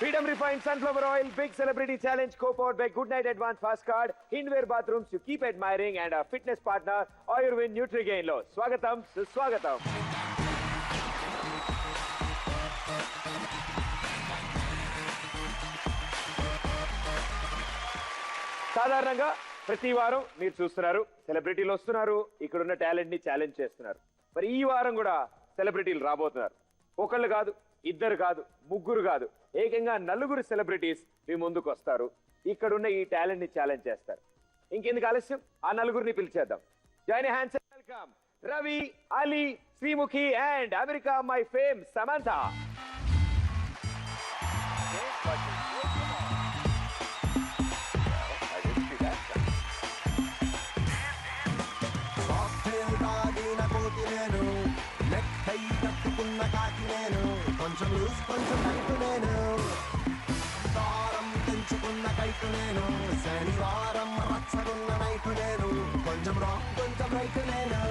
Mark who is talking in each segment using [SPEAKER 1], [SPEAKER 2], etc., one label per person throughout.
[SPEAKER 1] Freedom Refined Sunflower Oil Big Celebrity Challenge co-powered by Goodnight Advance Fast Card, Hindware Bathrooms you keep admiring, and our fitness partner Ayurved Nutrigain లో స్వాగతం సుస్వాగతం. సాధారణంగా ప్రతి వారం మీరు చూస్తున్నారు సెలబ్రిటీలు వస్తున్నారు, ఇక్కడున్న టాలెంట్ ని ఛాలెంజ్ చేస్తున్నారు. మరి ఈ వారం కూడా సెలబ్రిటీలు రాబోతున్నారు. ఒకళ్ళు కాదు, ఇద్దరు కాదు, ముగ్గురు కాదు, ఏకంగా నలుగురు సెలబ్రిటీస్ మీ ముందుకు వస్తారు. ఇక్కడున్న ఈ టాలెంట్ ని ఛాలెంజ్ చేస్తారు. ఇంకెందుకు ఆలస్యం, ఆ నలుగురిని పిలిచేద్దాం. Join hands and welcome Ravi, Ali, Sreemukhi and America my fame Samantha.
[SPEAKER 2] కొంచెం లూస్ కొంచెం నైటు నేను దారం తెంచుకున్న కైటు నేను శనివారం రచ్చగున్న నైటు నేను కొంచెం రాక్ కొంచెం రైటు నేను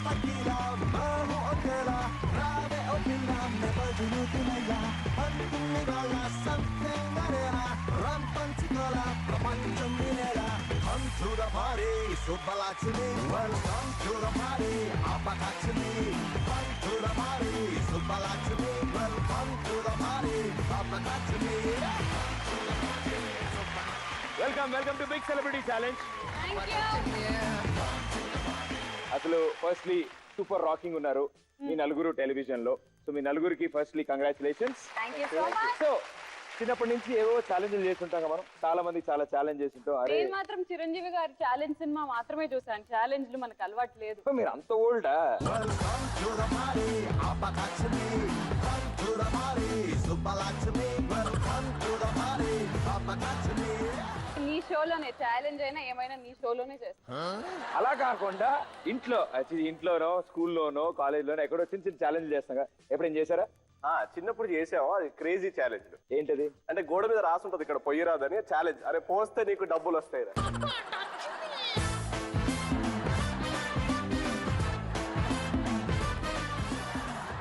[SPEAKER 2] పక్కీలా మాము ఒకేలా రావే ఒకేలా మెపజులు తినయ్యా అంటుంది వాళ్ళ సంథింగ్ అనేలా రం పంచుకోలా ప్రపంచం వినేలా Come to the party, Subbalaxmi. Welcome to the party, Appalaxmi. Come to the party, Subbalaxmi. Welcome to the party, Appalaxmi.
[SPEAKER 1] Welcome to big celebrity challenge. అసలు ఫస్ట్లీ సూపర్ రాకింగ్ ఉన్నారు మీ నలుగురు టెలివిజన్ లో. సో మీ నలుగురికి firstly congratulations. So చిన్నప్పటి నుంచి ఏవో ఛాలెంజ్లు చేస్తుంటాం మనం, చాలా మంది చాలా ఛాలెంజ్ చేస్తుంటాం. అరే
[SPEAKER 3] నేను మాత్రం చిరంజీవి గారి ఛాలెంజ్ సినిమా మాత్రమే చూసాను, ఛాలెంజ్లు మనకు అలవాటు లేదు.
[SPEAKER 1] మీరు అంత ఓల్డా?
[SPEAKER 2] Welcome to the party, Appalaxmi. Come to the party, Subbalaxmi. Welcome to the party, Appalaxmi.
[SPEAKER 3] నీ షోలోనే ఛాలెంజ్ అయినా ఏమైనా నీ షోలోనే చేస్తాను.
[SPEAKER 1] అలా కాకుండా ఇంట్లోనో స్కూల్లోనో కాలేజ్లోనో ఎక్కడో చిన్న చిన్న ఛాలెంజ్ చేస్తాం కదా, ఎప్పుడేం చేశారా?
[SPEAKER 4] చిన్నప్పుడు చేసాము. అది క్రేజీ ఛాలెంజ్.
[SPEAKER 1] ఏంటది?
[SPEAKER 4] అంటే గోడ మీద రాసి ఉంటది ఇక్కడ పొయ్యిరాదని ఛాలెంజ్. అరే పోస్తే నీకు డబ్బులు వస్తాయి.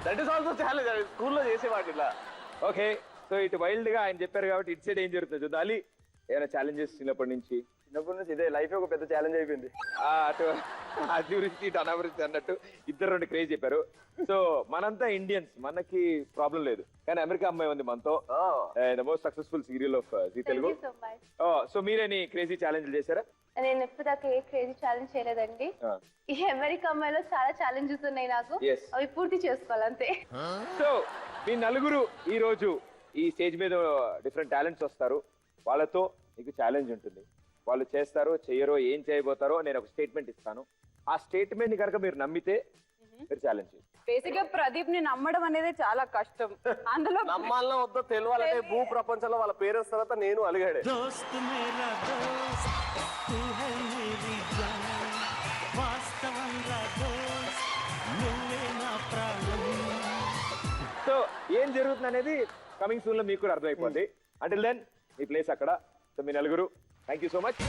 [SPEAKER 4] That is also challenge. స్కూల్లో చేసేవాడి ఇలా.
[SPEAKER 1] ఓకే, సో ఇటు వైల్డ్ గా ఆయన చెప్పారు కాబట్టి ఇటు సైడ్ ఏం జరుగుతుంది చూడాలి. ఏమైనా ఛాలెంజెస్ చిన్నప్పటి నుంచి?
[SPEAKER 4] ఇదే లైఫ్ ఒక పెద్ద ఛాలెంజ్ అయిపోయింది.
[SPEAKER 1] అటు అభివృద్ధి ఇటు అనాభివృద్ధి అన్నట్టు ఇద్దరు రెండు క్రేజ్ చెప్పారు. సో మనంతా ఇండియన్స్, మనకి ప్రాబ్లం లేదు. కానీ అమెరికా అమ్మాయి ఉంది మనతో, the most successful serial of Zee Telugu. So మీరేని క్రేజీ ఛాలెంజ్ చేశారా?
[SPEAKER 5] నేను ఎప్పటిదాకా ఏ క్రేజీ ఛాలెంజ్ చేయలేదండి. ఈ అమెరికా అమ్మాయిలో చాలా ఛాలెంజెస్ ఉన్నాయి నాకు, అవి పూర్తి చేసుకోవాలంతే.
[SPEAKER 1] సో మీ నలుగురు ఈ రోజు ఈ స్టేజ్ మీద డిఫరెంట్ టాలెంట్స్ వస్తారు. వాళ్ళతో మీకు ఛాలెంజ్ ఉంటుంది. వాళ్ళు చేస్తారో చెయ్యరో, ఏం చేయబోతారో నేను ఒక స్టేట్మెంట్ ఇస్తాను. ఆ స్టేట్మెంట్ ని కనుక మీరు నమ్మితే మీరు ఛాలెంజ్.
[SPEAKER 3] బేసిక్ గా ప్రదీప్ ని నమ్మడం అనేది చాలా కష్టం. అందులో
[SPEAKER 4] నమ్మాలనో వద్దో తెలియాలంటే భూ ప్రపంచంలో వాళ్ళ పేరెంట్స్ తర్వాత నేను అలిగాడే.
[SPEAKER 1] సో ఏం జరుగుతుంది అనేది కమింగ్ సూన్ లో మీకు కూడా అర్థమైపోద్ది. అంటిల్ దెన్ మీ ప్లేస్ అక్కడ. సో మీ నలుగురు thank you so much.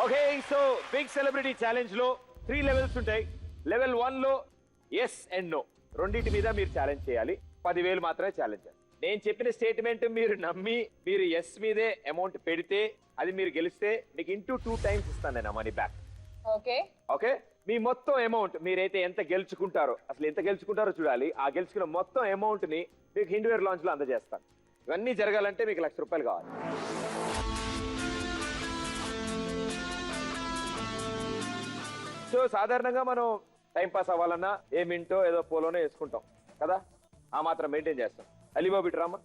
[SPEAKER 1] Okay, so big celebrity challenge లో 3 లెవెల్స్ ఉంటాయి. లెవెల్ 1 లో ఎస్ అండ్ నో రెండింటి మీద మీరు ఛాలెంజ్ చేయాలి. 10,000 మాత్రమే ఛాలెంజ్. నేను చెప్పిన స్టేట్మెంట్ మీరు నమ్మి మీరు ఎస్ మీదే అమౌంట్ పెడితే అది మీరు గెలిస్తే మీకు ఇంటూ 2 టైమ్స్ ఇస్తాను నేను మనీ బ్యాక్.
[SPEAKER 3] ఓకే
[SPEAKER 1] ఓకే, మీ మొత్తం అమౌంట్ మీరైతే ఎంత గెలుచుకుంటారో, అసలు ఎంత గెలుచుకుంటారో చూడాలి. ఆ గెలుచుకున్న మొత్తం అమౌంట్ ని మీకు హిండ్వేర్ లాంచ్ లో అందజేస్తాను. ఇవన్నీ జరగాలంటే మీకు ₹1,00,000 కావాలి. సో సాధారణంగా మనం టైం పాస్ అవ్వాలన్నా ఏ మింటో ఏదో పోలోనే వేసుకుంటాం కదా, ఆ మాత్రం మెయింటైన్ చేస్తాం. అలీబాబు ఇటు రామ్మా.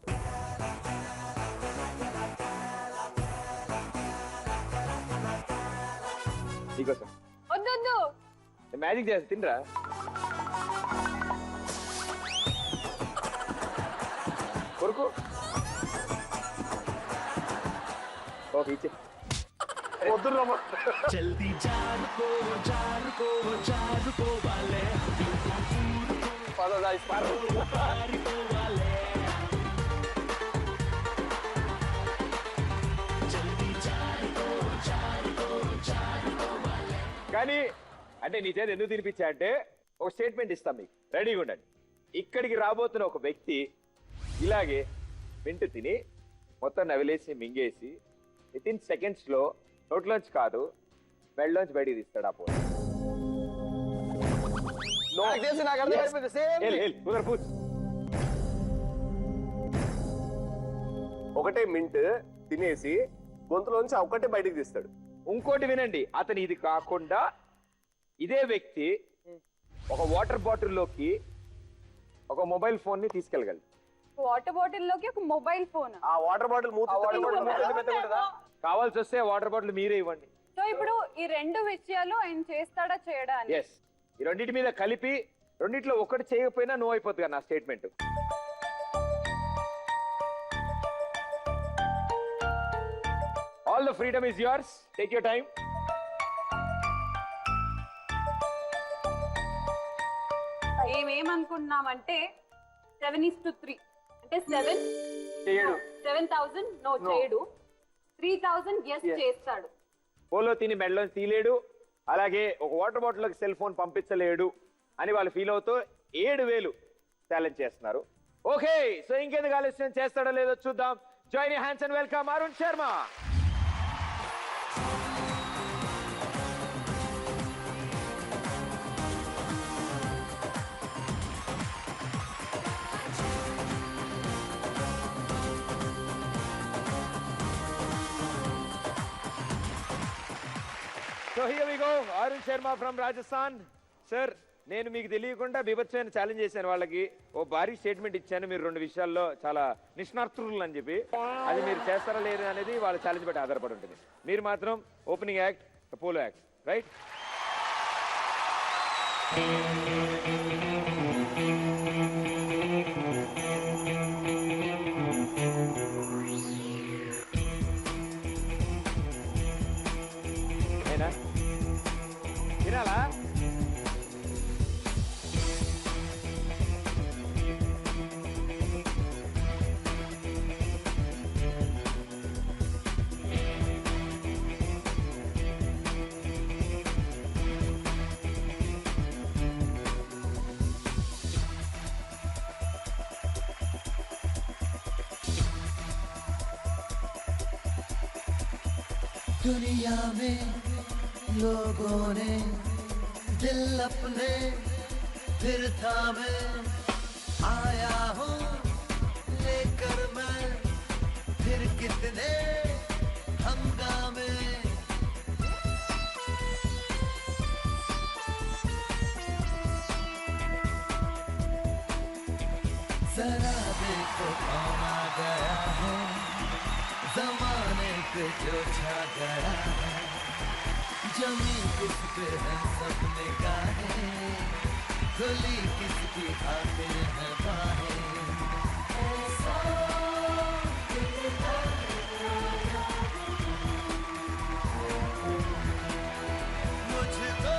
[SPEAKER 1] నీకోసం
[SPEAKER 3] వద్దు
[SPEAKER 1] మ్యాజిక్ చేస్తా, తినరా. కొరుకు. ఓకే ఇచ్చే.
[SPEAKER 2] జల్దీ జారుకో జారుకో జారుకో వాలే పారిపోవాలే.
[SPEAKER 1] కానీ అంటే నీ చేతి ఎందుకు తినిపించా అంటే ఒక స్టేట్మెంట్ ఇస్తాం మీకు, రెడీగా ఉండండి. ఇక్కడికి రాబోతున్న ఒక వ్యక్తి ఇలాగే వింటు తిని మొత్తం నవిలేసి మింగేసి వితిన్ సెకండ్స్ లో నోట్లోంచి కాదు మెడలోంచి బయటికి తీస్తాడు ఆ పోల్.
[SPEAKER 4] నాకు తెలిసి నాకు అర్థమైపోయింది సేమ్. ఒకటే మింట్ తినేసి గొంతులోంచి ఒకటే బయటికి తీస్తాడు.
[SPEAKER 1] ఇంకోటి వినండి, అతను ఇది కాకుండా ఇదే వ్యక్తి ఒక వాటర్ బాటిల్లోకి ఒక మొబైల్ ఫోన్ ని తీసుకెళ్ళగలడు.
[SPEAKER 3] వాటర్ బాటిల్ లోకి ఒక మొబైల్ ఫోన్.
[SPEAKER 4] ఆ వాటర్ బాటిల్
[SPEAKER 1] కావాల్సి వస్తే వాటర్ బాటిల్ మీరే ఇవ్వండి.
[SPEAKER 3] సో ఇప్పుడు ఈ రెండు విషయాలు ఆయన చేస్తాడా చేయడా అని.
[SPEAKER 1] ఎస్, ఈ రెండింటి మీద కలిపి రెండిట్లో ఒకటి చేయకపోయినా నో అయిపోతుంది కదా నా statement. All the freedom is yours, take your time.
[SPEAKER 3] ఏమేమనుకుంటున్నామంటే 7:3 అంటే 7,000 నో చేయడు, 3,000 ఎస్ చేస్తాడు.
[SPEAKER 1] పోలో తిని మెడలోంచి తీలేడు, అలాగే ఒక వాటర్ బాటిల్కి సెల్ ఫోన్ పంపించలేడు అని వాళ్ళు ఫీల్ అవుతూ 7,000 ఛాలెంజ్ చేస్తున్నారు. ఓకే, సో ఇంకెందుకు ఆలస్యం, చేస్తాడో లేదో చూద్దాం. Join your hands and welcome Arun Sharma. So here we go. Arun Sharma from Rajasthan. Sir, నేను మీకు తెలియకుండా బీభత్సమైన ఛాలెంజ్ చేశాను వాళ్ళకి. ఓ భారీ స్టేట్మెంట్ ఇచ్చాను, మీరు రెండు విషయాల్లో చాలా నిష్ణాతులు అని చెప్పి. అది మీరు చేస్తారా లేదు అనేది వాళ్ళ ఛాలెంజ్ బట్టి ఆధారపడి ఉంటుంది. మీరు మాత్రం opening act, polo act, right? తినాలా?
[SPEAKER 2] दुनिया में लोगों ने दिल अपने फिर थामे, आया हूँ लेकर मैं फिर कितने हंगामे। जरा देखो कौन आ गया है, जमाने पे जो छा गया है, जमी किस पे है सब निगाहें, खुली किसकी खातिर है बाहें। मुझको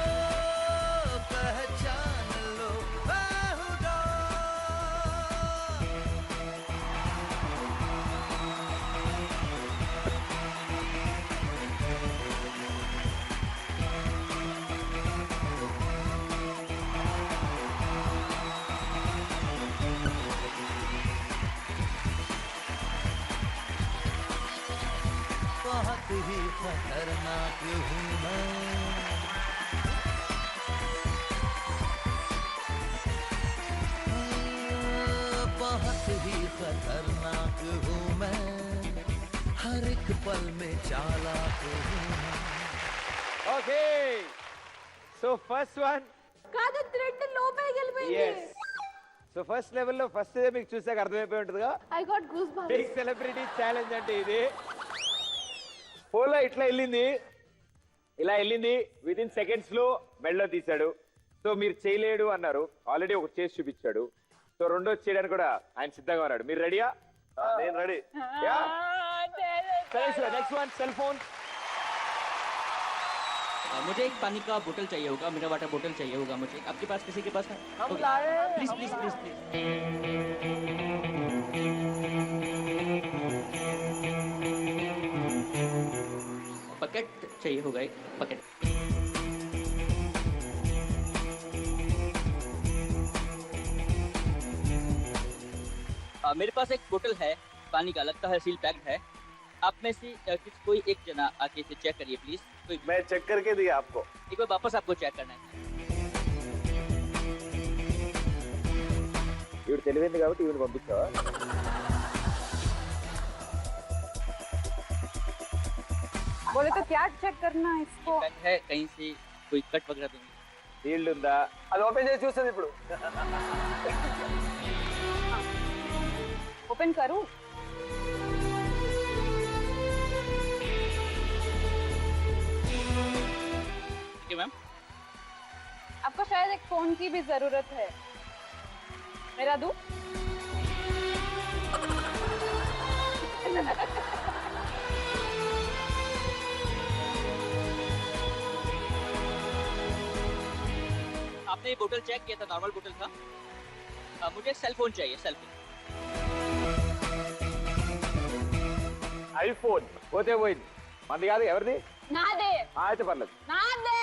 [SPEAKER 2] पहचान लो बेहुदा, बहुत ही खतरनाक हूँ मैं, बहुत ही खतरनाक हूँ मैं, हर एक पल में चालाक हूँ मैं।
[SPEAKER 1] Okay, so first one.
[SPEAKER 3] కాదు, థ్రెడ్ లోపలికి వెళ్ళిపోయింది.
[SPEAKER 1] సో ఫస్ట్ లెవెల్లో ఫస్ట్ మీకు చూసాక అర్థమైపోయి ఉంటుందిగా,
[SPEAKER 5] I got goose bumps.
[SPEAKER 1] Big celebrity challenge అంటే ఇది. పోలో ఇట్లా వెళ్ళింది, ఇలా వెళ్ళింది, విత్ ఇన్ సెకండ్స్ లో మెడలో తీశాడు. సో మీరు చేయలేడు అన్నారు, ఆల్రెడీ ఒక చేసి చూపించాడు. సో రెండో చేయడానికి కూడా ఆయన సిద్ధంగా ఉన్నాడు. మీరు రెడీయా?
[SPEAKER 4] నేను ready.
[SPEAKER 1] Next one, cell phone.
[SPEAKER 6] मुझे एक पानी का बोतल चाहिए होगा, मिनरल वाटर बोतल चाहिए होगा मुझे. आपके पास किसी के पास है? Please please please please. Bucket चाहिए होगा, एक बकेट. मेरे पास एक बोतल है पानी का, लगता है सील पैक्ड है। आप में से कोई एक जना आके इसे चेक करिए प्लीज। कोई
[SPEAKER 4] मैं चेक करके दिया आपको।
[SPEAKER 6] एक बार वापस आपको चेक करना है।
[SPEAKER 1] ఇవి తెలివింది కాబట్టి ఇవి పంపించావా?
[SPEAKER 3] बोले तो क्या चेक करना है इसको?
[SPEAKER 6] पैक्ड है, कहीं से कोई कट वगैरह तो नहीं।
[SPEAKER 1] సీల్డ్ ఉందా?
[SPEAKER 4] అది ఓపెన్ చేసి చూస్తుంది ఇప్పుడు।
[SPEAKER 3] ओपन करूं?
[SPEAKER 6] ठीक है मैम।
[SPEAKER 3] आपको शायद एक फोन की भी जरूरत है, मेरा दूं?
[SPEAKER 6] आपने ये बोतल चेक किया था, नॉर्मल बोतल था। मुझे सेल फोन चाहिए, सेल फोन।
[SPEAKER 1] ఐఫోన్ పోతే పోయింది, మంది కాదు ఎవరిది?
[SPEAKER 3] నాదే
[SPEAKER 1] అయితే పర్లేదు.
[SPEAKER 3] నాదే.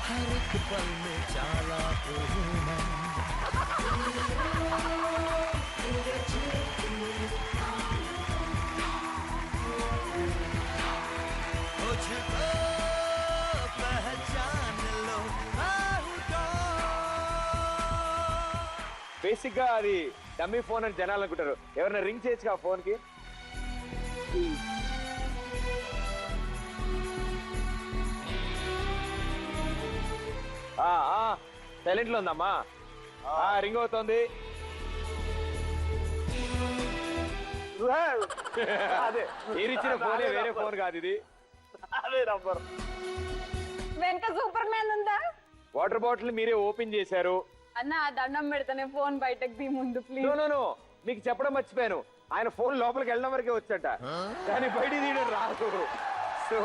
[SPEAKER 2] हर एक पल में चालाक हूँ मैं। मुझको पहचान लो
[SPEAKER 1] బేసిక్ గా అది డమ్మీ ఫోన్ అని జనాలు అనుకుంటారు. ఎవరైనా రింగ్ చేయొచ్చు ఆ ఫోన్ కి? సైలెంట్ లో ఉందమ్మా. రింగ్ అవుతోంది.
[SPEAKER 4] అదే
[SPEAKER 1] మీరిచ్చిన ఫోనే, వేరే ఫోన్ కాదు ఇది.
[SPEAKER 4] అదే నంబర్।
[SPEAKER 3] వెనక సూపర్ మ్యాన్ ఉందా?
[SPEAKER 1] వాటర్ బాటిల్ మీరే ఓపెన్ చేశారు.
[SPEAKER 3] అన్న దండం పెడతానే ఫోన్ బయటకు తీ ముందు ప్లీజ్.
[SPEAKER 1] నో మీకు చెప్పడం మర్చిపోయాను, ఆయన ఫోన్ లోపలికి వెళ్ళడం వరకే వచ్చట, కానీ బయట తీయడం రాదు. సో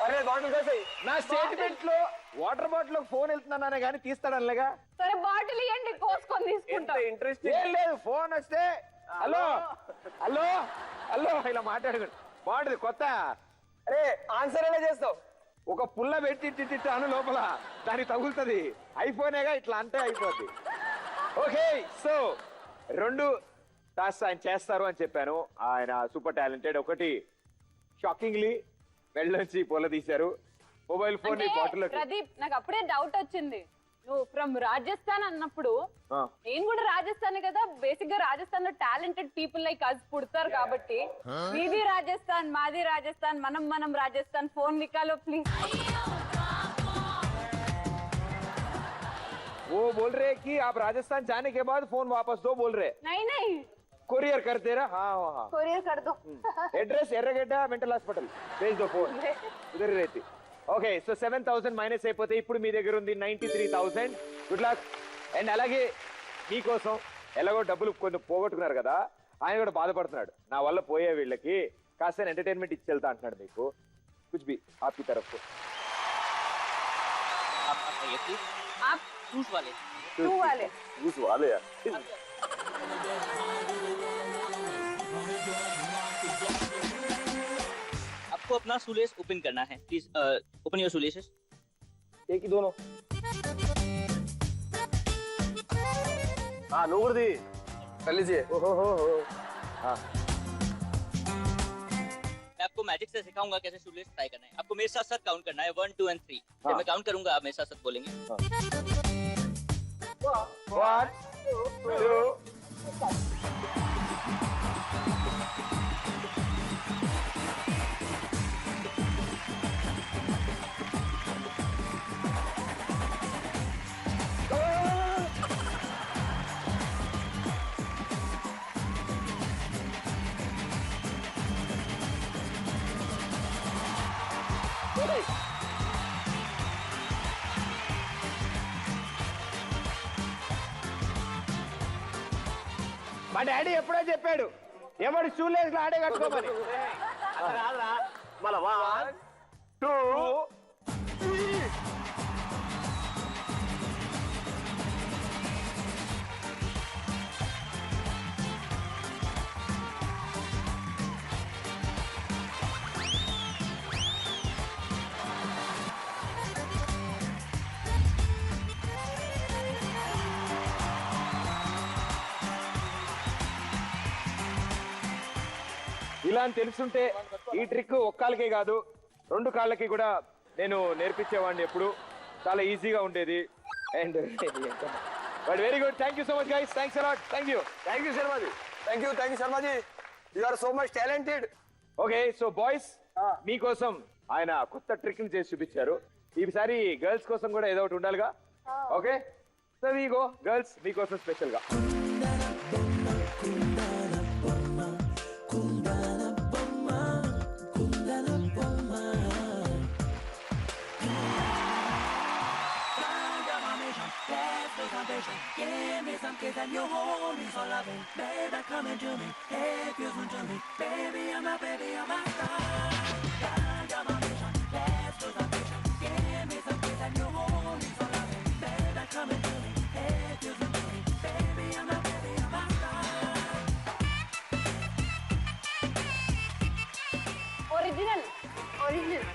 [SPEAKER 4] అరే బాటిల్ చేసేయ్।
[SPEAKER 1] నా స్టేట్మెంట్ లో వాటర్ బాటిల్ లో ఫోన్ వెళ్తున్నానే కానీ తీస్తాడనలేగా.
[SPEAKER 3] సరే బాటిల్ ఇవ్వండి, కోసుకొని
[SPEAKER 4] ఎంత
[SPEAKER 3] తీసుకుంటా.
[SPEAKER 4] ఇంట్రెస్టింగ్।
[SPEAKER 1] ఏం లేదు, ఫోన్ వస్తే హలో హలో హలో ఇలా మాట్లాడుకోండి. బాగుంటుంది కొత్త.
[SPEAKER 4] అరే ఆన్సర్ ఎలా చేస్తావు?
[SPEAKER 1] ఒక పుల్ల పెట్టి తిట్టాను లోపల, దానికి తగులుతుంది. అయిపోయినాగా ఇట్లా అంటే అయిపోద్ది. ఓకే, సో 2 టాస్క్ ఆయన చేస్తారు అని చెప్పాను. ఆయన సూపర్ టాలెంటెడ్. ఒకటి షాకింగ్లీ వెళ్ళొచ్చి పొల తీశారు. మొబైల్ ఫోన్
[SPEAKER 3] అంటే
[SPEAKER 1] బాటిల్.
[SPEAKER 3] ప్రదీప్, నాకు అప్పుడే డౌట్ వచ్చింది. నువ్వు ఫ్రమ్ రాజస్థాన్ అన్నప్పుడు నేను కూడా రాజస్థాన్ కదా. బేసిక్ గా రాజస్థాన్ లో టాలెంటెడ్ పీపుల్ లైక్ అస్ పుడతారు కాబట్టి మీది రాజస్థాన్, మాది రాజస్థాన్, మనం రాజస్థాన్. Phone Niccolo please.
[SPEAKER 1] वो बोल रहे कि आप राजस्थान जाने के बाद फोन वापस दो बोल रहे.
[SPEAKER 3] नहीं
[SPEAKER 1] कोरियर कर दे रहा. हाँ
[SPEAKER 5] కొరియర్ कर दो।
[SPEAKER 1] एड्रेस ఎర్రగడ్డ మెంటల్ హాస్పిటల్. भेज दो फोन, उधर ही रहती. ఓకే, సో 7,000 మైనస్ అయిపోతే ఇప్పుడు మీ దగ్గర ఉంది 93,000. Good luck. అండ్ అలాగే మీకోసం ఎలాగో డబ్బులు కొంచెం పోగొట్టుకున్నారు కదా, ఆయన కూడా బాధపడుతున్నాడు. నా వల్ల పోయే వీళ్ళకి కాస్త ఎంటర్టైన్మెంట్ ఇచ్చి వెళ్తా అంటున్నాడు మీకు. కుछ भी आपकी तरफ से.
[SPEAKER 6] आप बताइए प्लीज।
[SPEAKER 3] आप
[SPEAKER 6] जूस वाले।
[SPEAKER 3] टू वाले
[SPEAKER 4] యూస్ వాలే यार।
[SPEAKER 6] आपको अपना सुलेस ओपन करना है, प्लीज ओपन योर सुलेसेस।
[SPEAKER 1] एक ही दोनों.
[SPEAKER 4] నువ్వు కూడా కలిసి।
[SPEAKER 1] ఓహో.
[SPEAKER 6] मैं आपको मैजिक से सिखाऊंगा कैसे सुलेस ट्राई करना है। आपको मेरे साथ साथ काउंट करना है 1 2 and 3। जब मैं काउंट करूंगा आप मेरे साथ साथ बोलेंगे।
[SPEAKER 1] 1 2. మా డాడీ ఎప్పుడో చెప్పాడు ఎవడు షూలేస్ ఆడే కట్టుకోమని.
[SPEAKER 4] మన 1 2 3
[SPEAKER 1] ఇలా అని తెలుసుంటే ఈ ట్రిక్ ఒక్కాలకే కాదు 2 కాళ్ళకి కూడా నేను నేర్పించేవాడిని ఎప్పుడు. చాలా ఈజీగా ఉండేది. And but very good. Thank you so much guys. Thanks a lot. Thank you
[SPEAKER 4] Sharmaji. Thank you Sharmaji. You are so much talented.
[SPEAKER 1] Okay so boys మీకోసం ఆయన కొత్త ట్రిక్ చేసి చూపించారు. ఈసారి గర్ల్స్ కోసం కూడా ఏదో ఒకటి ఉండాలిగా. ఓకే సో వీగో గర్ల్స్ మీకోసం స్పెషల్ గా.
[SPEAKER 2] Give me some kiss and you hold me so loving. Baby, come into me. Hey, listen to me. Baby, I'm a star. You're my mission. Let's do some vision. Give me some kiss and you hold me so loving. Baby, come into me. Hey, listen to me. Baby, I'm a star.
[SPEAKER 3] Original
[SPEAKER 5] original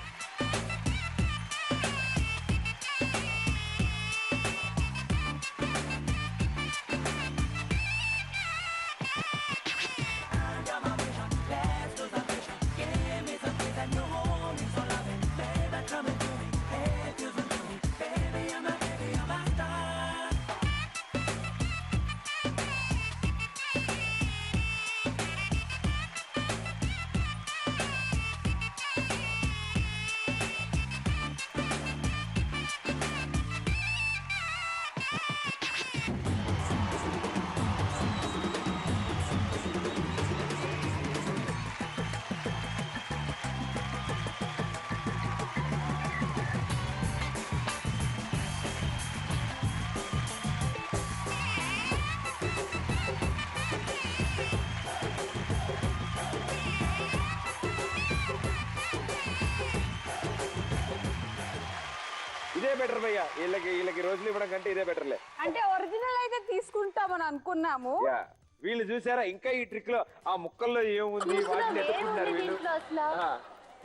[SPEAKER 1] ఇదే better భయ్యా. వీళ్ళకి రోజులు ఇవ్వడం కంటే ఇదే బెటర్లే.
[SPEAKER 3] అంటే original అయితే తీసుకుంటామని అనుకున్నాము.
[SPEAKER 1] యా వీళ్ళు చూసారా ఇంకా ఈ ట్రిక్ లో ఆ ముక్కల్లో ఏముంది వాటిని ఎత్తుకుంటున్నారు వీళ్ళు.
[SPEAKER 5] అసలు
[SPEAKER 1] ఆ,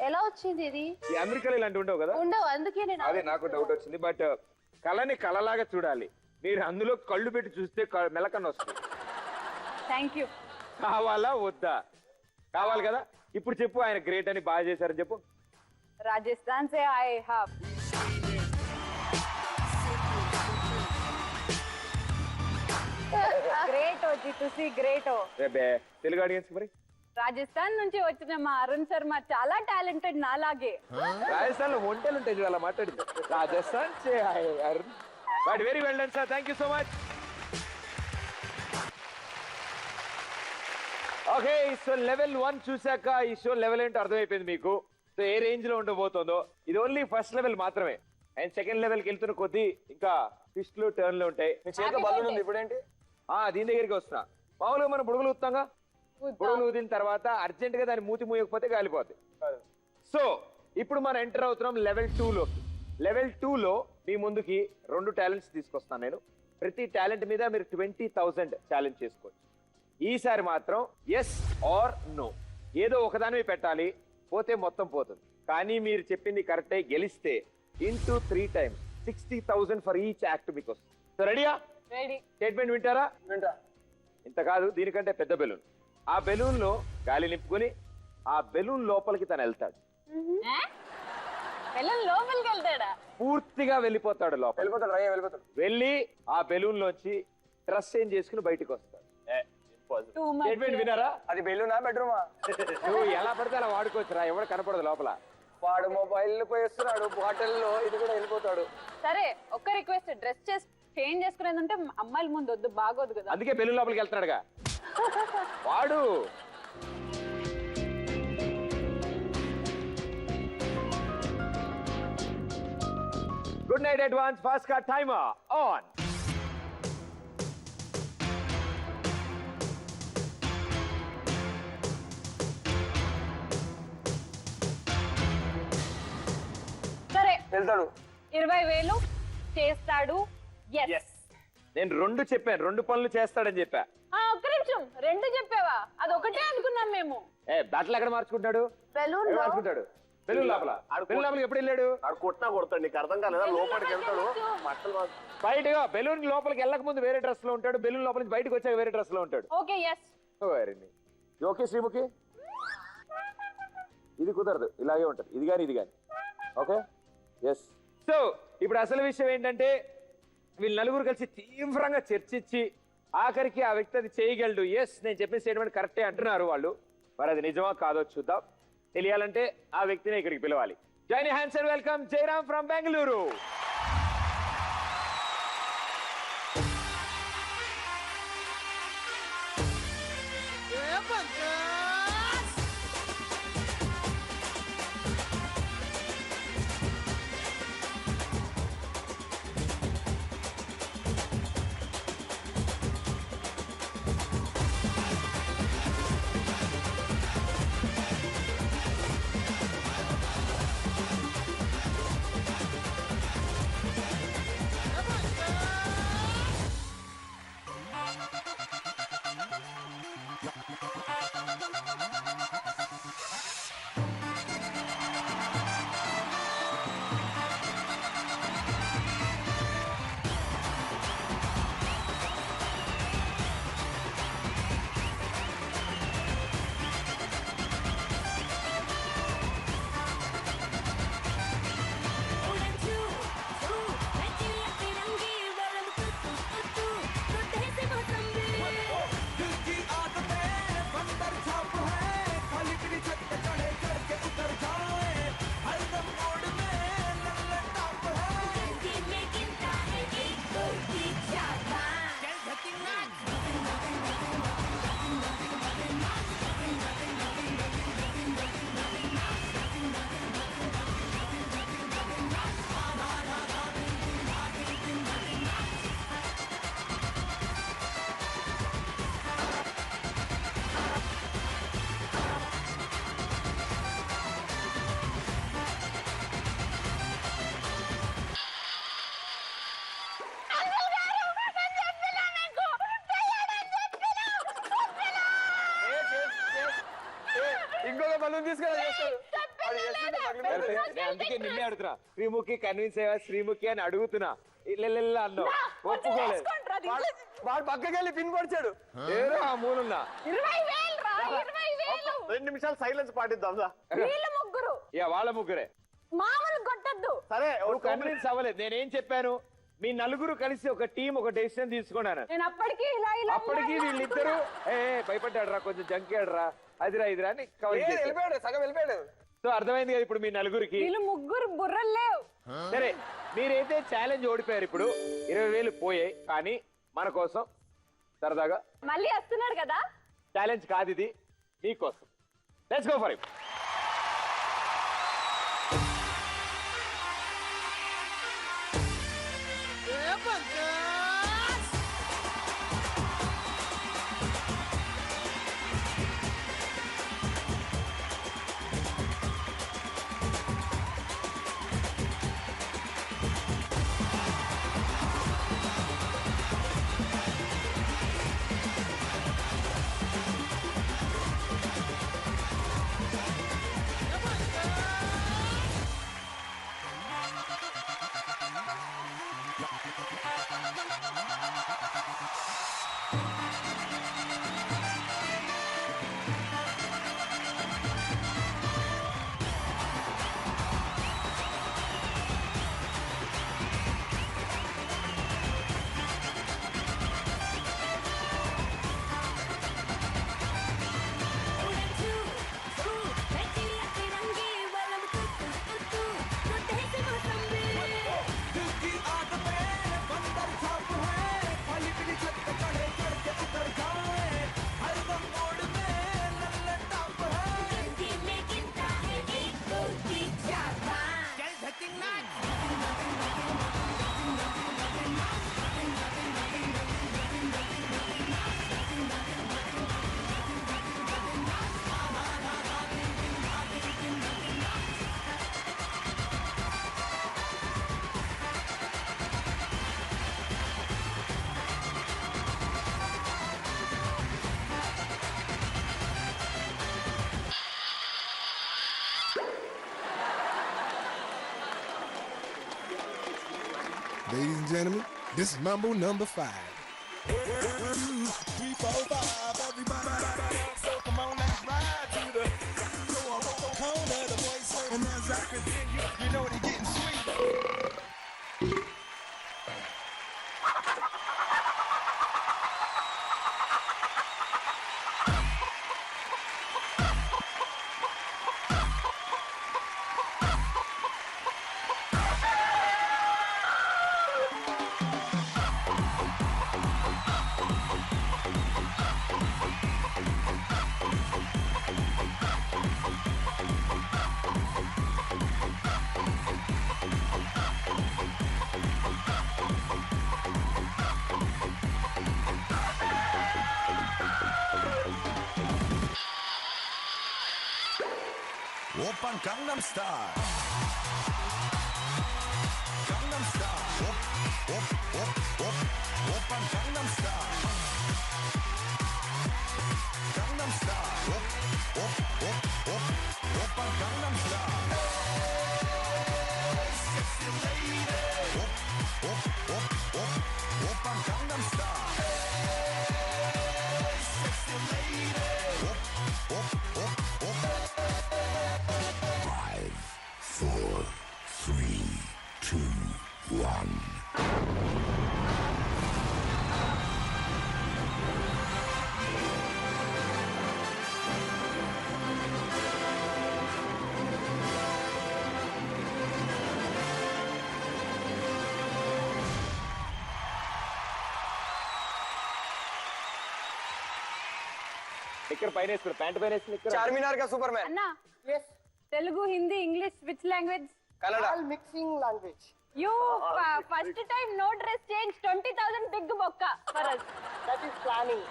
[SPEAKER 5] ఎలా వచ్చింది ఇది?
[SPEAKER 1] ఈ అమెరికాలో ఇలాంటి ఉండవు కదా.
[SPEAKER 5] ఉండవు, అందుకే నేను
[SPEAKER 1] అదే నాకు డౌట్ వచ్చింది. బట్ కళని కళలాగా చూడాలి. మీరు అందులో కళ్ళు పెట్టి చూస్తే మెలకన్న వస్తుంది.
[SPEAKER 3] Thank you.
[SPEAKER 1] కావాలా వద్దా? కావాలి కదా. ఇప్పుడు చెప్పు ఆయన గ్రేట్ అని బాగా చేశారని చెప్పు.
[SPEAKER 3] राजस्थान से आए हम. గ్రేట్ జీతుసి గ్రేట్.
[SPEAKER 1] రేపే తెలుగు ఆడియన్స్ మరి
[SPEAKER 3] రాజస్థాన్ నుంచి వచ్చిన మా అరుణ్ శర్మ చాలా టాలెంటెడ్ నాలాగే.
[SPEAKER 1] రాజస్థాన్ లో ఒంటెలు ఉంటాయి చూడాలి మాట్లాడింది. Rajasthan but very well done sir. Thank you so much. Okay so level 1 చూసాక ఈ షో లెవెల్ ఏంటో అర్థమైపోయింది మీకు. సో ఏ రేంజ్ లో ఉండబోతుందో. ఇది ఓన్లీ ఫస్ట్ లెవెల్ మాత్రమే. అండ్ సెకండ్ లెవెల్కి వెళ్తున్న కొద్దీ ఇంకా ట్విస్ట్లు టర్న్లు ఉంటాయి.
[SPEAKER 4] మీ చేతిలో బలూన్ ఉంది ఇప్పుడేంటి?
[SPEAKER 1] దీని దగ్గరికి వస్తున్నా. మామూలుగా మనం బుడుగులు ఊతాంగా. బుడుగులు ఊదిన తర్వాత అర్జెంట్ గా దాన్ని మూతి మూయకపోతే కాలిపోతాయి. సో ఇప్పుడు మనం ఎంటర్ అవుతున్నాం లెవెల్ 2లోకి. లెవెల్ 2లో మీ ముందుకి 2 టాలెంట్స్ తీసుకొస్తాను నేను. ప్రతి టాలెంట్ మీద మీరు 20,000 ఛాలెంజ్ చేసుకోవచ్చు. ఈసారి మాత్రం ఎస్ ఆర్ నో ఏదో ఒకదానివి పెట్టాలి. పోతే మొత్తం పోతుంది. కానీ మీరు చెప్పింది కరెక్ట్ అయి గెలిస్తే into 3 times 60,000 for each act మీకు వస్తుంది. సో రెడీయా?
[SPEAKER 3] రెడీ.
[SPEAKER 1] స్టేట్మెంట్ వింటారా?
[SPEAKER 4] వింటా.
[SPEAKER 1] ఇంత కాదు, దీనికంటే పెద్ద బెలూన్. ఆ బెలూన్ లో గాలి నింపుకొని ఆ బెలూన్ లోపలికి తను వెళ్తాడు.
[SPEAKER 3] బెలూన్ లోపలికి వెళ్తాడా?
[SPEAKER 1] పూర్తిగా వెళ్ళిపోతాడు లోపల.
[SPEAKER 4] వెళ్ళిపోతాడు.
[SPEAKER 1] వెళ్ళి ఆ బెలూన్ లోంచి డ్రెస్ చేంజ్ చేసుకుని బయటికి వస్తాడు.
[SPEAKER 3] Too much.
[SPEAKER 1] స్టేట్మెంట్ వినారా?
[SPEAKER 4] అది బెలూనా బెడ్రూమా?
[SPEAKER 1] నువ్వు ఎలా పడితే అలా వాడుకోవచ్చురా. ఎవరు కనపడదు లోపల.
[SPEAKER 4] వాడు మొబైల్ పోయేస్తున్నాడు బాటిల్లో. ఇది కూడా వెళ్ళిపోతాడు.
[SPEAKER 3] సరే ఒక్క రిక్వెస్ట్, డ్రెస్ చేంజ్ చేసుకునేదంటే అమ్మాయిల ముందు వద్దు, బాగోదు కదా.
[SPEAKER 1] అందుకే బెలూన్ లోపలికి వెళ్తున్నాడుగా వాడు. Good night advance fast card timer on.
[SPEAKER 3] సరే
[SPEAKER 4] వెళ్తాడు.
[SPEAKER 3] 20,000 చేస్తాడు. ఎస్.
[SPEAKER 1] నేను 2 చెప్పాను. 2 పనులు చేస్తాడని చెప్పా.
[SPEAKER 3] ఒక్క నిమిషం, 2 చెప్పావా? అది ఒకటే అనుకున్నాం మేము.
[SPEAKER 1] బట్టలు ఎక్కడ మార్చుకుంటాడు?
[SPEAKER 5] బెలూన్
[SPEAKER 1] ఎక్కడ మార్చుకుంటాడు? బెలూన్ లోపల. బెలూన్ లోపలికి ఎప్పుడు వెళ్ళాడు?
[SPEAKER 4] ఆడు కొట్టినా కొడతాడు. నీకు అర్థం కాలేదా? లోపలికి వెళ్తాడు. బట్టలు
[SPEAKER 1] బయటగా బెలూన్ లోపలికి వెళ్ళక ముందు వేరే డ్రెస్ లో ఉంటాడు. బెలూన్ లోపల నుంచి బయటకు వచ్చాక వేరే డ్రెస్ లో ఉంటాడు.
[SPEAKER 3] Okay yes.
[SPEAKER 1] ఓకే శ్రీముఖి? ఇది కుదరదు, ఇలాగే ఉంటుంది, ఇది కానీ ఇది కానీ. Okay, yes. సో ఇప్పుడు అసలు విషయం ఏంటంటే వీళ్ళు నలుగురు కలిసి తీవ్రంగా చర్చించి ఆఖరికి ఆ వ్యక్తి అది చేయగలడు. ఎస్, నేను చెప్పిన స్టేట్మెంట్ కరెక్టే అంటున్నారు వాళ్ళు. మరి అది నిజమా కాదో చూద్దాం. తెలియాలంటే ఆ వ్యక్తిని ఇక్కడికి పిలవాలి. Join hands and welcome Jayaram from Bengaluru. ఇంకొక బలూన్ తీసుకెళ్ళి అందుకే నిన్నే అడుగుతున్నా. శ్రీముఖి కన్విన్స్ అయ్యా, శ్రీముఖి అని అడుగుతున్నా. ఇల్లెల్ల అన్నావు, ఒప్పుకోలేదు. వాడు పక్కకి వెళ్ళి పిన్ పొడిచాడు. ఏదో ఆ మూలున్నా
[SPEAKER 4] 2 నిమిషాలు సైలెన్స్ పాటిద్దాం.
[SPEAKER 3] ముగ్గురు
[SPEAKER 1] వాళ్ళ ముగ్గురే.
[SPEAKER 3] మామూలు కొట్టద్దు.
[SPEAKER 4] సరే,
[SPEAKER 1] కన్విన్స్ అవ్వలేదు. నేనేం చెప్పాను, మీ నలుగురు కలిసి ఒక టీం ఒక డెసిషన్ తీసుకున్నాను.
[SPEAKER 3] నేను అప్పటికి
[SPEAKER 1] అప్పటికి వీళ్ళిద్దరు భయపడ్డాడు రా, కొంచెం జంకాడు రా, అదిరా ఇదిరా అని కవర్
[SPEAKER 4] వెళ్ళిపోయాడు, సగం వెళ్ళిపోయాడు.
[SPEAKER 1] సో అర్థమైంది కదా ఇప్పుడు మీ నలుగురికి.
[SPEAKER 3] వీళ్ళు ముగ్గురు బుర్రలు లేవు.
[SPEAKER 1] సరే, మీరైతే ఛాలెంజ్ ఓడిపోయారు. ఇప్పుడు 20,000 పోయాయి. కానీ మన కోసం సరదాగా
[SPEAKER 3] మళ్ళీ వస్తున్నారు కదా.
[SPEAKER 1] ఛాలెంజ్ కాదు ఇది, మీకోసం. Let's go for it.
[SPEAKER 7] Ladies and gentlemen, this is Mambo number 5. 1, 2, 3, 4, 5. Everybody, so come on, let's ride to the
[SPEAKER 2] Oppan Gangnam Style. Gangnam Style. Oppan Gangnam Style. Gangnam Style. Oppan Gangnam Style. Hey, sexy lady. Oppan Gangnam Style. Hey, sexy lady. 5, 4, 3, 2, 1.
[SPEAKER 1] నిక్కర్ పైన వేసుకున్నారు, pant పైన వేసుకుని నిక్కర్.
[SPEAKER 4] చార్మినార్ का superman.
[SPEAKER 3] అన్నా Telugu Hindi English which language?
[SPEAKER 4] Kannada.
[SPEAKER 8] All mixing language.
[SPEAKER 3] You first time no dress change 20,000 big బొక్క for us.
[SPEAKER 8] That is planning.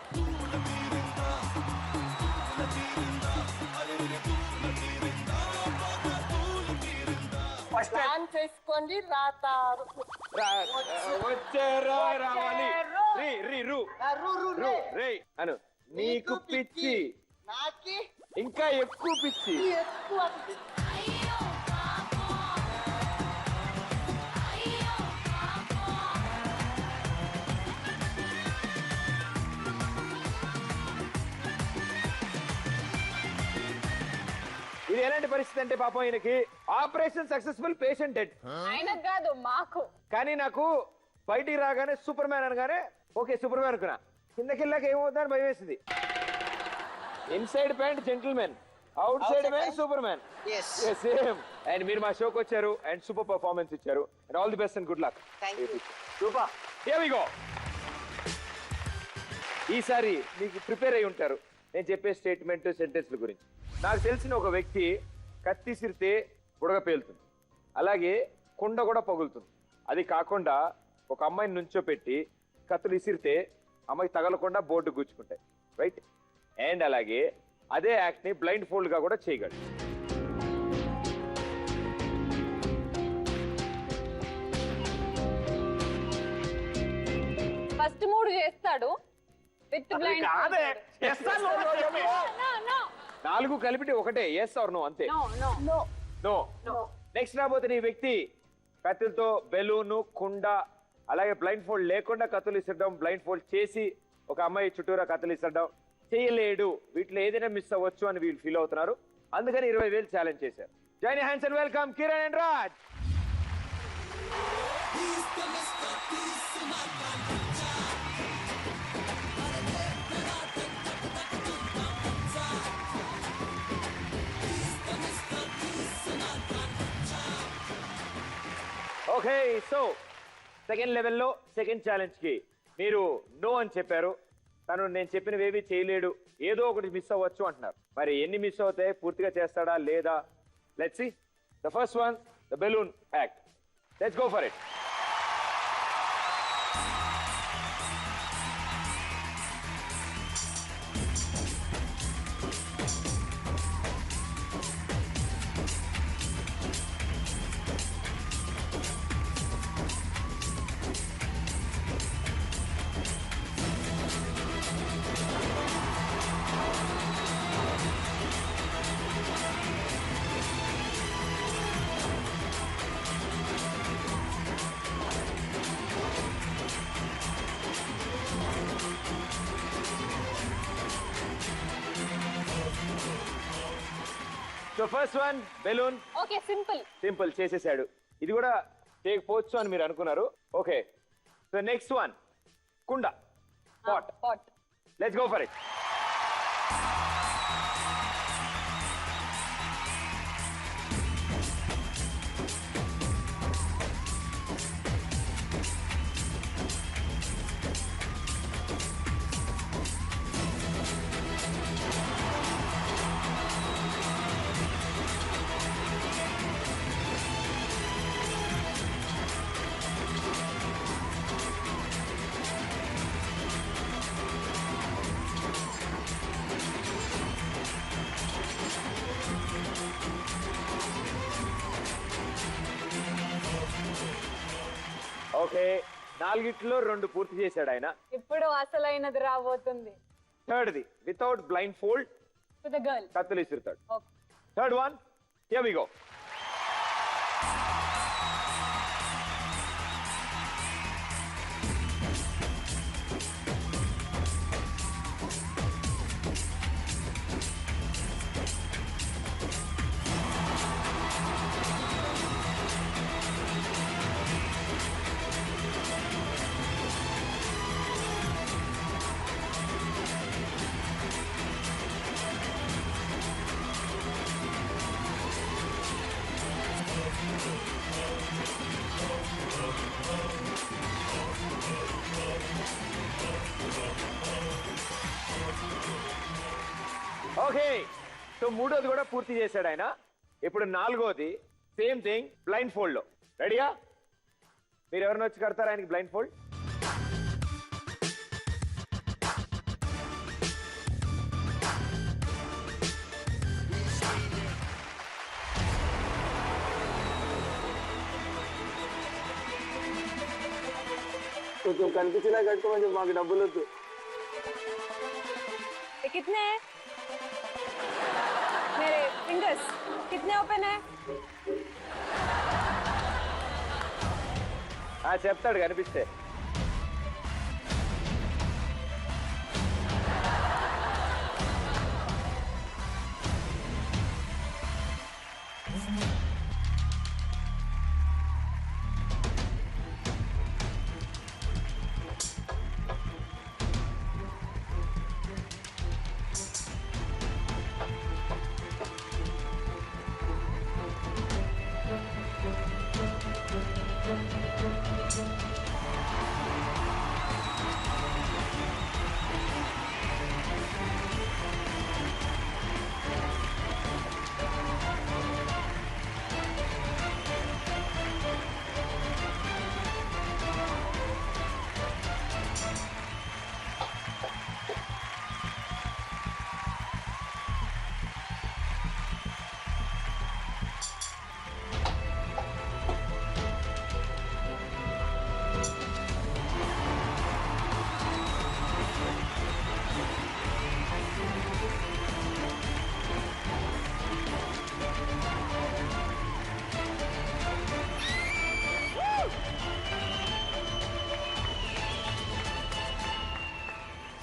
[SPEAKER 8] Plan చేసుకోండి రాతారు.
[SPEAKER 1] వచ్చారా రావాలి. రీ రీ రు రు రే అను. నీకు పిచ్చి,
[SPEAKER 8] నాకి
[SPEAKER 1] ఇంకా ఎక్కువ పిచ్చి.
[SPEAKER 8] ఎక్కువ
[SPEAKER 1] ఇది ఎలాంటి పరిస్థితి అంటే పాపం ఈయనకి ఆపరేషన్ సక్సెస్ఫుల్, పేషెంట్ డెడ్.
[SPEAKER 3] ఆయనకు కాదు మాకు.
[SPEAKER 1] కానీ నాకు బయటికి రాగానే సూపర్ మ్యాన్ అనగానే ఓకే సూపర్ మ్యాన్ అనుకున్నా. కిందకెళ్ళాక ఏమవుతుందని భయం వేసింది. Inside pant gentlemen, outside man Superman. Same. And మీరు మా షోకి వచ్చారు అండ్ సూపర్ పర్ఫార్మెన్స్ ఇచ్చారు. And all the best and good luck. Super. Here we go. ఈసారి మీకు ప్రిపేర్ అయి ఉంటారు నేను చెప్పే స్టేట్మెంట్ సెంటెన్స్ల గురించి. నాకు తెలిసిన ఒక వ్యక్తి కత్తి సిరితే బుడగ పేలుతుంది, అలాగే కుండ కూడా పగులుతుంది. అది కాకుండా ఒక అమ్మాయిని నుంచోపెట్టి కత్తులు ఇసిరితే అమ్మాయి తగలకుండా బోర్డు గుచ్చుకుంటాయి, రైట్? అండ్ అలాగే అదే యాక్ట్ ని బ్లైండ్ ఫోల్డ్ గా కూడా చేయగలడు.
[SPEAKER 3] ఫస్ట్ 3 చేస్తాడు విత్ బ్లైండ్.
[SPEAKER 1] కాదే. Yes or no?
[SPEAKER 3] నో
[SPEAKER 1] 4 కలిపితే ఒకటే, ఎస్ ఆర్ నో అంతే. నో. నెక్స్ట్ రాబోతున్న ఈ వ్యక్తి కత్తులతో బెలూను, కుండ, అలాగే బ్లైండ్ ఫోల్డ్ లేకుండా కత్తులు ఇసరడం, బ్లైండ్ ఫోల్డ్ చేసి ఒక అమ్మాయి చుట్టూరా కత్తులు ఇసరడం చేయలేడు. వీటిలో ఏదైనా మిస్ అవ్వచ్చు అని వీళ్ళు ఫీల్ అవుతున్నారు. అందుకని 20,000 ఛాలెంజ్ చేశారు. Join hands and welcome Kiran and Raj. Okay, so second లెవెల్లో సెకండ్ ఛాలెంజ్ కి మీరు నో అని చెప్పారు. తను నేను చెప్పినవేవి చేయలేడు, ఏదో ఒకటి మిస్ అవ్వచ్చు అంటున్నారు. మరి ఎన్ని మిస్ అవుతాయి, పూర్తిగా చేస్తాడా లేదా? Let's see. The first one, the balloon act. Let's go for it. So first one balloon.
[SPEAKER 3] Okay,
[SPEAKER 1] simple చేసేసాడు. ఇది కూడా చేయకపోవచ్చు అని మీరు అనుకున్నారు. ఓకే, సో నెక్స్ట్ వన్ కుండ, pot. Let's go for it. Okay, 4 2 పూర్తి చేశాడు ఆయన.
[SPEAKER 3] ఇప్పుడు అసలైనది రాబోతుంది.
[SPEAKER 1] థర్డ్ది without blindfold
[SPEAKER 3] to the girl.
[SPEAKER 1] కత్తులు ఇసురుతాడు.
[SPEAKER 3] Okay.
[SPEAKER 1] Third one, here we go. Okay, so 3వది కూడా పూర్తి చేశాడు ఆయన. ఇప్పుడు 4వది సేమ్ థింగ్ బ్లైండ్ ఫోల్డ్ లో. రెడీయా? మీరు ఎవరిని వచ్చి కడతారా ఆయనకి బ్లైండ్ ఫోల్డ్?
[SPEAKER 4] కొంచెం కనిపించినా కట్టుకోమని చెప్పి మాకు డబ్బులు వద్దు.
[SPEAKER 3] ये कितने हैं? मेरे फिंगर्स कितने ओपन है?
[SPEAKER 1] చెప్తాడు కనిపిస్తే.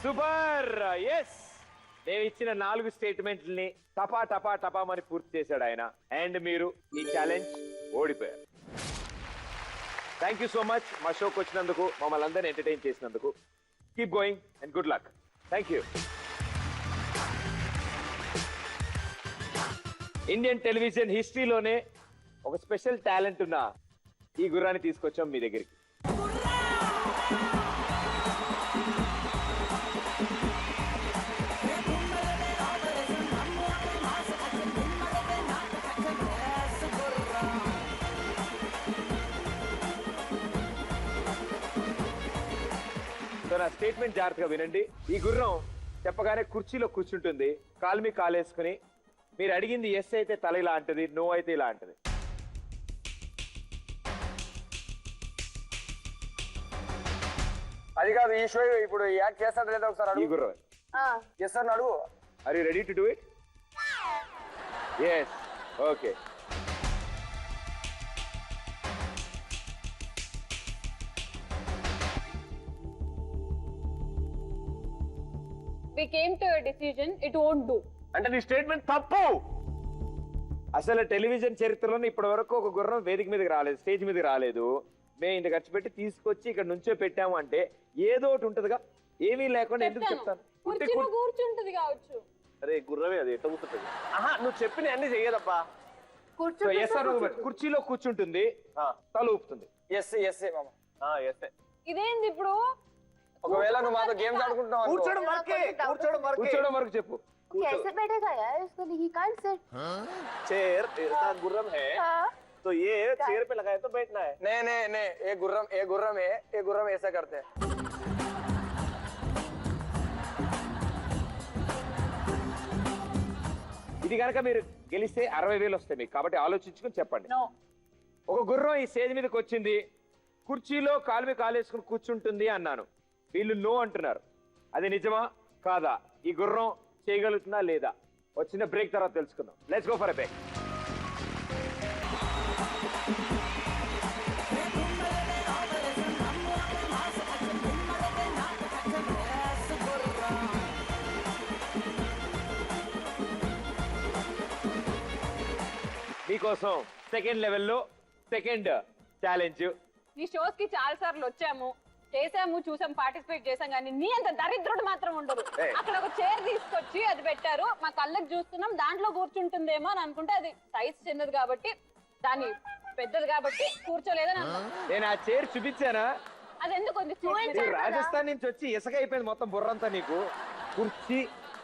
[SPEAKER 1] సూపర్. ఎస్, నేను ఇచ్చిన 4 స్టేట్మెంట్లని టపా టపా టపా అని పూర్తి చేశాడు ఆయన. అండ్ మీరు ఈ ఛాలెంజ్ ఓడిపోయారు. థ్యాంక్ యూ సో మచ్ మా షోకి వచ్చినందుకు, మమ్మల్ని అందరినీ ఎంటర్టైన్ చేసినందుకు. Keep going and good luck. Thank you. Indian television హిస్టరీలోనే ఒక స్పెషల్ టాలెంట్ ఉన్న ఈ గుర్రాన్ని తీసుకొచ్చాం మీ దగ్గరికి. సో నా స్టేట్మెంట్ జాగ్రత్తగా వినండి. ఈ గుర్రం చెప్పగానే కుర్చీలో కూర్చుంటుంది, కాలు మీ కాలేసుకుని. మీరు అడిగింది ఎస్ అయితే తల ఇలా అంటది, నో అయితే ఇలా అంటది.
[SPEAKER 4] అది కాదు, ఈ షో ఇప్పుడు యాక్ట్ చేస్తాడు లేదా ఒకసారి
[SPEAKER 1] ఈ గుర్రం
[SPEAKER 4] చేస్తాను అడుగు.
[SPEAKER 1] Are you ready to do it? Yes, okay.
[SPEAKER 3] We came to a decision, it won't do.
[SPEAKER 1] అంటే నీ స్టేట్మెంట్ తప్పు. అసలు టెలివిజన్ చరిత్రలో ఇప్పటి వరకు ఒక గుర్రం వేదిక మీదకి రాలేదు, స్టేజ్ మీదకి రాలేదు. మేము ఇంత ఖర్చు పెట్టి తీసుకొచ్చి ఇక్కడ నుంచో పెట్టాము అంటే ఏదో ఒకటి ఉంటదిగా. ఏమీ లేకుండా ఎందుకు చెప్తాను?
[SPEAKER 3] కుర్చీలో కూర్చుంటది కావచ్చు.
[SPEAKER 4] అరే గుర్రమే, అది ఎట్ట కూర్చుంటుంది? ఆహా, నువ్వు చెప్పిన అన్ని చెయ్యదప్పా.
[SPEAKER 1] కుర్చీలో కూర్చుంటుంది, తల ఊపుతుంది.
[SPEAKER 4] ఎస్ ఎస్ మామ, ఎస్.
[SPEAKER 3] ఇదేంది ఇప్పుడు?
[SPEAKER 4] ఒకవేళ నువ్వు మాతో గేమ్స్ ఆడుకుంటున్నావు, కూర్చోడం
[SPEAKER 1] వరకు చెప్పు.
[SPEAKER 5] कैसे बैठेगा यार इसको? He can't sit.
[SPEAKER 4] चेयर ऐसा गुर्रम है तो ये चेयर पे लगाए तो बैठना है. नहीं ये गुर्रम है, ये गुर्रम ऐसा करते हैं.
[SPEAKER 1] ఇది కనుక మీరు గెలిస్తే 60,000 వస్తాయి మీకు. కాబట్టి ఆలోచించుకుని చెప్పండి. ఒక గుర్రం ఈ స్టేజ్ మీదకి వచ్చింది, కుర్చీలో కాలువి కాలేసుకుని కూర్చుంటుంది అన్నాను. వీళ్ళు నో అంటున్నారు. అది నిజమా కాదా? ఈ గుర్రం చేయగలుగుతుందా లేదా? వచ్చిన బ్రేక్ తర్వాత తెలుసుకుందాం. Let's go for a break. మీకోసం సెకండ్ లెవెల్లో సెకండ్ ఛాలెంజ్.
[SPEAKER 3] నీ షోస్ కి చాలా సార్లు వచ్చాము, చేసాము, చూసాం, పార్టిసిపేట్ చేసాం, కానీ నీ అంత దరిద్రుడు మాత్రం ఉండరు.
[SPEAKER 1] Hey.
[SPEAKER 3] అక్కడ ఒక చైర్ తీసుకొచ్చి అది పెట్టారు, మా కళ్ళకి చూస్తున్నాం, దాంట్లో కూర్చుంటుందేమో అని అనుకుంటే అది సైజ్ చిన్నది కాబట్టి, దాని పెద్దది కాబట్టి కూర్చోలేదని అన్నాం.
[SPEAKER 1] నేను ఆ చైర్ చూపించానా?
[SPEAKER 3] అది ఎందుకు ఉంది?
[SPEAKER 1] నీకు రాజస్థాన్ నుంచి వచ్చి ఇసుక అయిపోయింది మొత్తం బుర్రంతా నీకు. కుర్చీ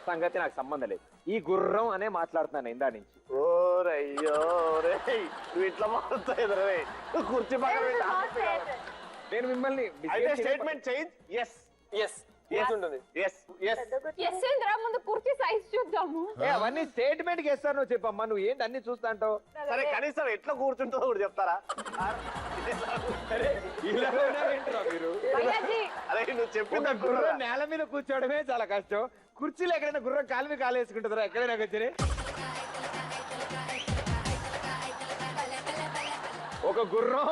[SPEAKER 1] సంగతి నాకు సంబంధం లేదు. ఈ గుర్రం అనే మాట్లాడుతున్నాను ఇందా నుంచి.
[SPEAKER 4] ఓరయ్యో రే, నువ్వు ఇట్లా మారుతాయి రే. కుర్చీ పక్కన పెట్టి
[SPEAKER 1] నేను మిమ్మల్ని
[SPEAKER 4] అయితే statement change. Yes yes yes ఉంటుంది. ఎస్ ఎస్
[SPEAKER 3] ఎస్ ఏంద్రా, ముందు కుర్చీ సైజ్ చూద్దాము.
[SPEAKER 1] అవన్నీ స్టేట్మెంట్ కి వేస్తాను. నువ్వు చెప్పమ్మా, నువ్వు ఏంటి అన్ని చూస్తా అంటావు?
[SPEAKER 4] సరే కనీసం ఎట్లా కూర్చుంటుందో కూడా చెప్తారా?
[SPEAKER 1] అరే ఇలా ఉన్నారేంట్రా మీరు?
[SPEAKER 3] భయ్యాజీ,
[SPEAKER 4] అరే నువ్వు చెప్పిన
[SPEAKER 1] ఒక గుర్రం నేల మీద కూర్చోవడమే చాలా కష్టం. కుర్చీలో ఎక్కడైనా గుర్రం కాలు మీద కాలు వేసుకుంటుందా? ఎక్కడైనా వచ్చి ఒక గుర్రం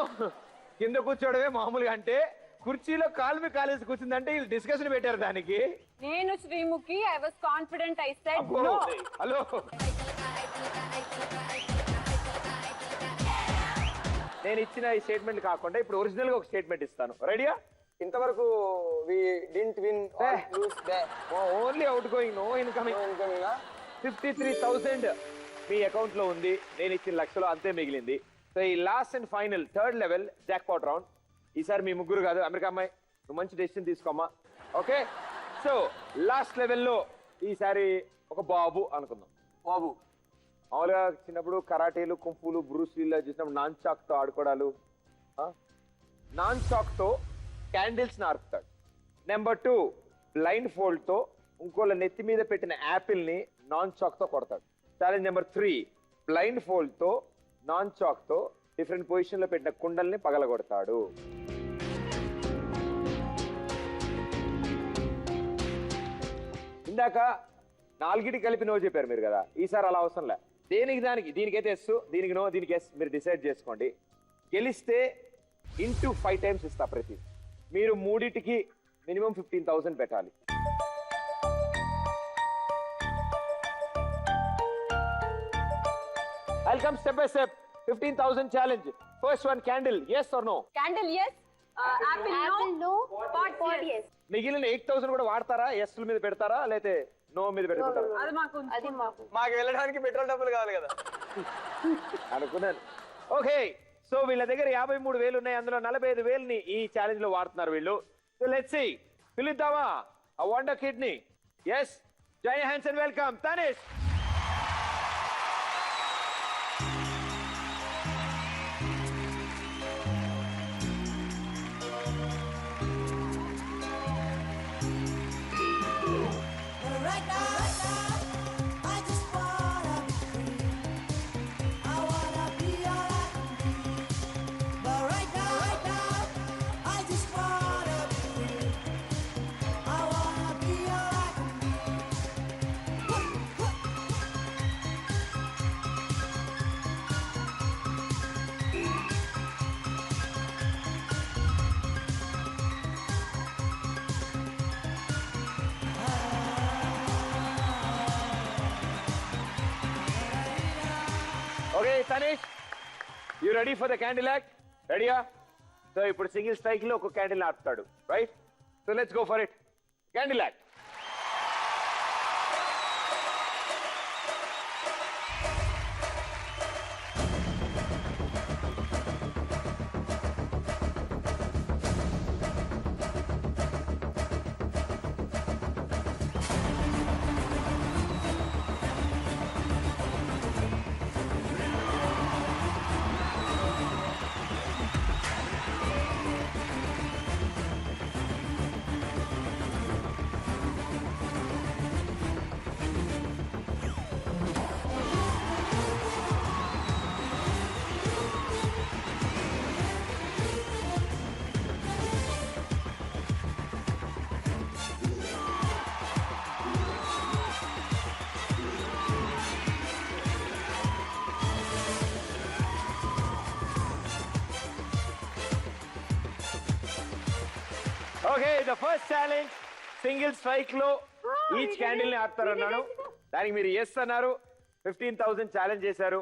[SPEAKER 1] కింద కూర్చోవడమే మామూలుగా, అంటే కుర్చీలో కాలు మీద కాలు వేసి కూర్చుందంటే వీళ్ళు డిస్కషన్ పెట్టారు దానికి.
[SPEAKER 3] నేను Sreemukhi, I was confident, I said
[SPEAKER 1] అబ్బో,
[SPEAKER 3] నో.
[SPEAKER 1] హలో, నేను ఇచ్చిన ఈ స్టేట్మెంట్ కాకుండా ఇప్పుడు ఒరిజినల్ గా ఒక స్టేట్మెంట్ ఇస్తాను. రెడీయా?
[SPEAKER 4] ఇంతవరకు we didn't win or lose they
[SPEAKER 1] only outgoing, no incoming. 53,000 మీ అకౌంట్ లో ఉంది. నేను ఇచ్చిన లక్షలో అంతే మిగిలింది. సో ఈ last and final third level jackpot round. ఈసారి మీ ముగ్గురు కాదు, అమెరికా అమ్మాయి నువ్వు మంచి డెసిషన్ తీసుకోమ్మా. ఓకే, సో లాస్ట్ లెవెల్లో ఈసారి ఒక బాబు అనుకుందాం.
[SPEAKER 4] బాబు
[SPEAKER 1] మామూలుగా చిన్నప్పుడు కరాటీలు, కుంఫులు, బ్రూస్లీలో చూసినప్పుడు నాన్ చాక్ తో ఆడుకోవడాలు. నాన్ చాక్ తో క్యాండిల్స్ నార్పుతాడు. నెంబర్ 2 బ్లైండ్ ఫోల్డ్ తో ఇంకోళ్ళ నెత్తి మీద పెట్టిన యాపిల్ ని నాన్ చాక్ తో కొడతాడు. ఛాలెంజ్ నెంబర్ 3 బ్లైండ్ ఫోల్డ్ తో నాన్ చాక్ తో డిఫరెంట్ పొజిషన్ లో పెట్టిన కుండల్ని పగలగొడతాడు. ఇందాక 4 కలిపి నో చెప్పారు మీరు కదా, ఈసారి అలా అవసరం లే. దీనికైతే ఎస్, దీనికి నో, దీనికి ఎస్, మీరు డిసైడ్ చేసుకోండి. గెలిస్తే ఇంటూ 5 టైమ్స్ ఇస్తా ప్రతి. మీరు మూడిటికి మినిమం 15,000 పెట్టాలి. I'll come step by step. 15,000 challenge. First one, candle. Yes or no?
[SPEAKER 3] Candle yes, apple no, pot yes.
[SPEAKER 1] మిగిలిన 8,000 కూడా వాడతారా? ఎస్ మీద పెడతారా లేతే నో మీద పెట్టుకుంటారా?
[SPEAKER 3] అది మాకు
[SPEAKER 4] మాకు వెళ్ళడానికి పెట్రోల్ డబ్బులు కావాలి కదా.
[SPEAKER 1] అనుకున్నాను. ఓకే, సో వీళ్ళ దగ్గర 53,000 ఉన్నాయి. అందులో 45,000ని ఈ ఛాలెంజ్ లో వాడుతున్నారు వీళ్ళు. సో లెట్స్ సీ, పిలుద్దామా ఆ వండర్ కిడ్ ని? Yes, join hands and welcome Tanish.
[SPEAKER 2] Right now, I just wanna be free. I wanna be all I can be. But right now, I just wanna be free. I wanna be all I can be.
[SPEAKER 1] Okay Tanish, you ready for the candle act? రెడీయా? So ఇప్పుడు single strike లో ఒక candle ఆపుతాడు, right? So let's go for it. Candle act. Okay the first challenge single strike లో each candle ని ఆపుతారన్నాను. దానికి మీరు ఎస్ అన్నారు. 15,000 ఛాలెంజ్ చేశారు.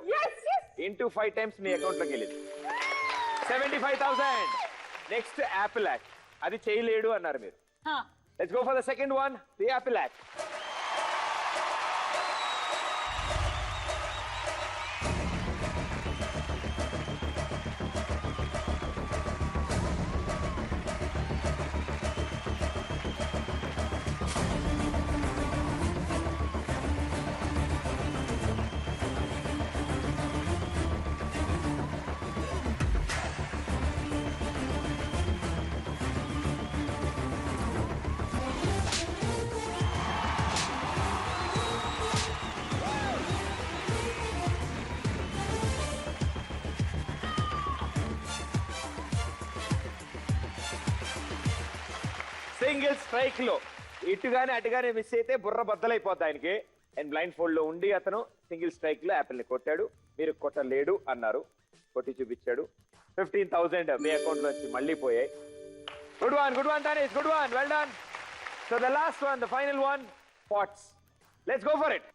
[SPEAKER 1] ఇంటూ 5 టైమ్స్ మీ అకౌంట్ లోకి వెళ్ళింది. 75,000. Next Apple act. అది చేయలేడు అన్నారు మీరు. Let's go for the second one, the Apple act. Single strike లో ఇటుగానే అటుగానే మిస్ అయితే బుర్ర బద్దలైపోద్ది ఆయనకి. అండ్ బ్లైండ్ ఫోల్డ్ లో ఉండి అతను సింగిల్ స్ట్రైక్ లో యాపిల్ ని కొట్టాడు. మీరు కొట్టలేడు అన్నారు. కొట్టి చూపించాడు. 15,000 మీ అకౌంట్ నుంచి మళ్ళీ పోయాయి. Good one Tanesh, good one, well done. So the last one, the final one, pots. Let's go for it.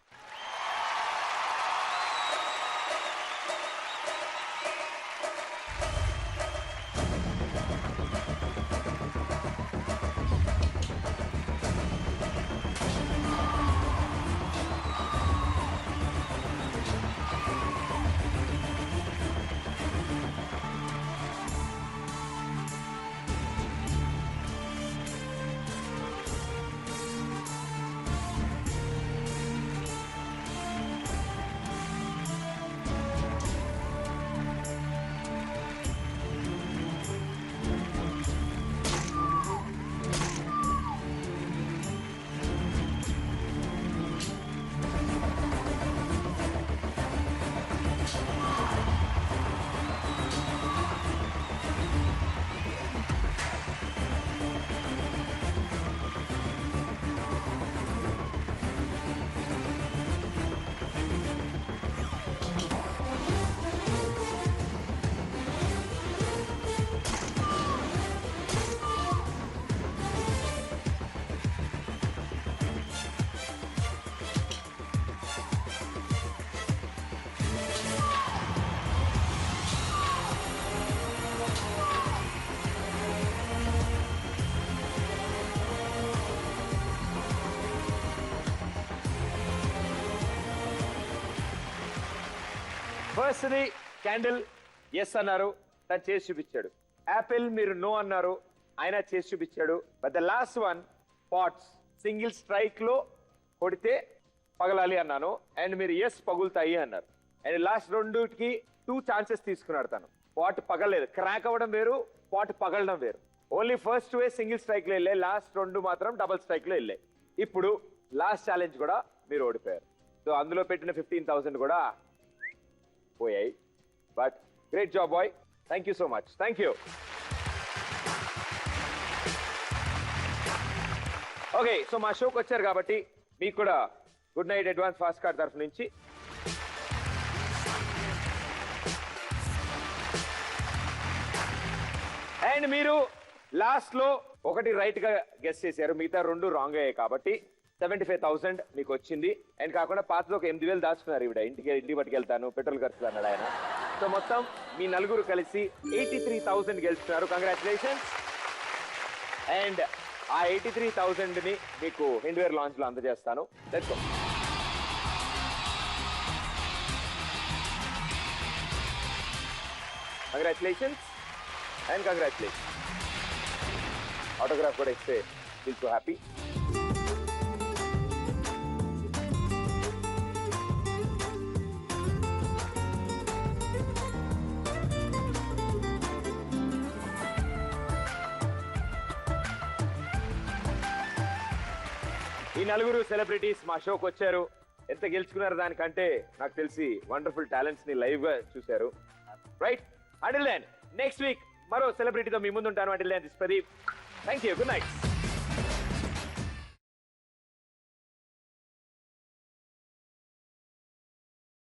[SPEAKER 1] First the candle yes అన్నారు, తను చేసి చూపించాడు. యాపిల్ మీరు నో అన్నారు, ఆయన చేసి చూపించాడు. But the last one, pots, single strike లో కొడితే పగలాలి అన్నాను. అండ్ మీరు ఎస్ పగులుతాయి అన్నారు. అండ్ లాస్ట్ రెండుకి 2 ఛాన్సెస్ తీసుకున్నాడు తను. పాట్ పగలలేదు. క్రాక్ అవ్వడం వేరు, పాట్ పగలడం వేరు. Only first way single strike లో వెళ్ళాయి, లాస్ట్ 2 మాత్రం డబుల్ స్ట్రైక్ లో వెళ్ళాయి. ఇప్పుడు లాస్ట్ ఛాలెంజ్ కూడా మీరు ఓడిపోయారు. సో అందులో పెట్టిన 15,000 కూడా పోయాయి. But great job boy, thank you so much. Thank you. Okay, so మా షోకి వచ్చారు కాబట్టి మీకు కూడా good night advance fast card తరఫు నుంచి. అండ్ మీరు లాస్ట్ లో ఒకటి రైట్ గా గెస్ చేశారు, మిగతా 2 రాంగ్ అయ్యాయి కాబట్టి 75,000 మీకు వచ్చింది. అండ్ కాకుండా పాతలో ఒక 8,000 దాచుకున్నారు. ఇవిడ ఇంటికి పట్టుకెళ్తాను, పెట్రోల్ ఖర్చులు అన్నాడు ఆయన. సో మొత్తం మీ నలుగురు కలిసి 83,000 గెలుస్తున్నారు. కంగ్రాచులేషన్స్. అండ్ ఆ 83,000 ని మీకు హిండ్వేర్ లాంచ్ లో అందజేస్తాను. Let's go. Congratulations and congratulations. Autograph కూడా ఇస్తే ఫీల్ సో హ్యాపీ. ఈ నలుగురు సెలబ్రిటీస్ మా షోకి వచ్చారు. ఎంత గెలుచుకున్నారు దానికంటే నాకు తెలిసి వండర్ఫుల్ టాలెంట్స్ ని లైవ్ గా చూశారు. Right, until then next week మరో సెలబ్రిటీతో మీ ముందు ఉంటాను. Until then this Pradeep. Thank you. Good night.